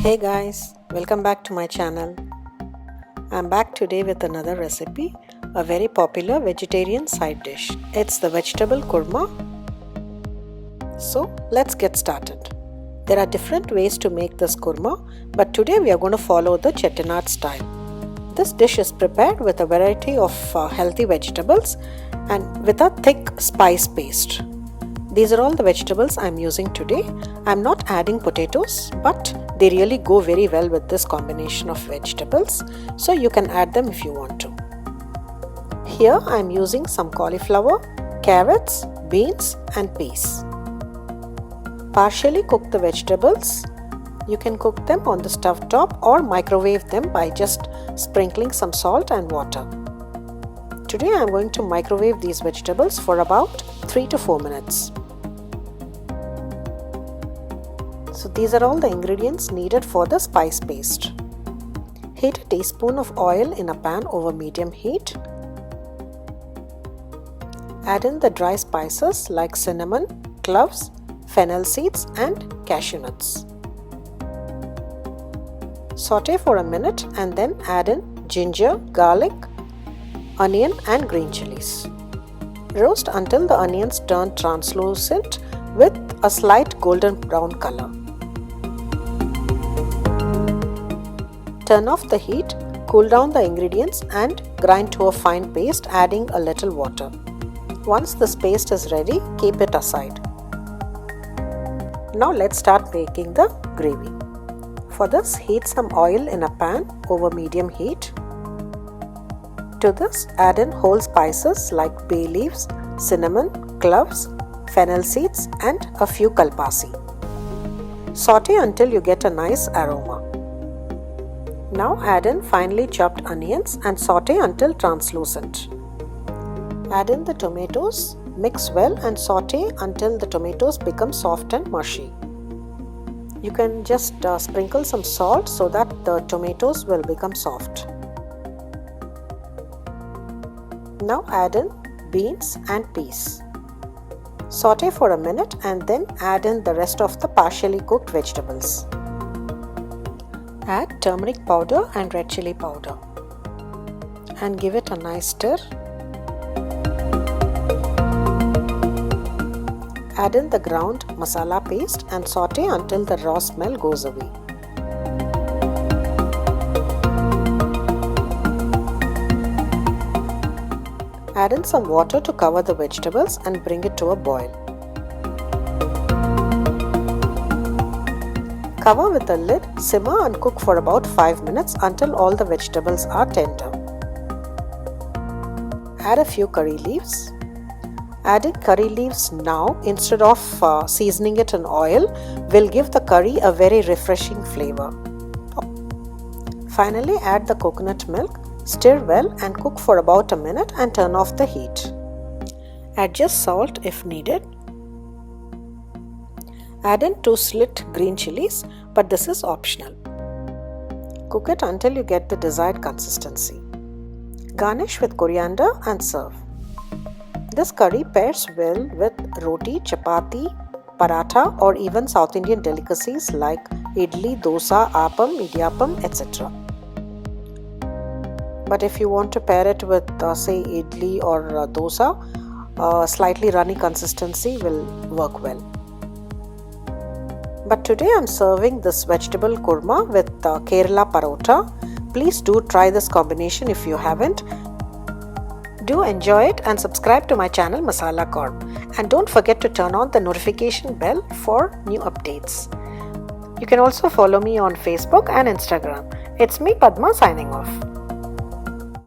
Hey guys, welcome back to my channel. I'm back today with another recipe, a very popular vegetarian side dish. It's the vegetable kurma. So let's get started. There are different ways to make this kurma, but today we are going to follow the Chettinad style. This dish is prepared with a variety of healthy vegetables and with a thick spice paste. These are all the vegetables I'm using today. I'm not adding potatoes, but they really go very well with this combination of vegetables, so you can add them if you want to. Here I'm using some cauliflower, carrots, beans and peas. Partially cook the vegetables. You can cook them on the stove top or microwave them by just sprinkling some salt and water. Today I'm going to microwave these vegetables for about 3 to 4 minutes. So these are all the ingredients needed for the spice paste. Heat a teaspoon of oil in a pan over medium heat. Add in the dry spices like cinnamon, cloves, fennel seeds and cashew nuts. Saute for a minute and then add in ginger, garlic, onion and green chilies. Roast until the onions turn translucent with a slight golden brown color. Turn off the heat, cool down the ingredients and grind to a fine paste, adding a little water. Once this paste is ready, keep it aside. Now let's start making the gravy. For this, heat some oil in a pan over medium heat. To this, add in whole spices like bay leaves, cinnamon, cloves, fennel seeds and a few kalpasi. Saute until you get a nice aroma. Now add in finely chopped onions and saute until translucent. Add in the tomatoes, mix well and saute until the tomatoes become soft and mushy. You can just sprinkle some salt so that the tomatoes will become soft. Now add in beans and peas. Saute for a minute and then add in the rest of the partially cooked vegetables. Add turmeric powder and red chili powder and give it a nice stir. Add in the ground masala paste and saute until the raw smell goes away. Add in some water to cover the vegetables and bring it to a boil. Cover with a lid, simmer and cook for about 5 minutes until all the vegetables are tender. Add a few curry leaves. Adding curry leaves now instead of seasoning it in oil will give the curry a very refreshing flavor. Finally, add the coconut milk, stir well and cook for about a minute and turn off the heat. Adjust salt if needed. Add in 2 slit green chilies, but this is optional. Cook it until you get the desired consistency. Garnish with coriander and serve. This curry pairs well with roti, chapati, paratha or even South Indian delicacies like idli, dosa, appam, idiyappam, etc. But if you want to pair it with say idli or dosa, slightly runny consistency will work well. But today I'm serving this vegetable kurma with Kerala parota. Please do try this combination if you haven't. Do enjoy it and subscribe to my channel MasalaKorb. And don't forget to turn on the notification bell for new updates. You can also follow me on Facebook and Instagram. It's me, Padma, signing off.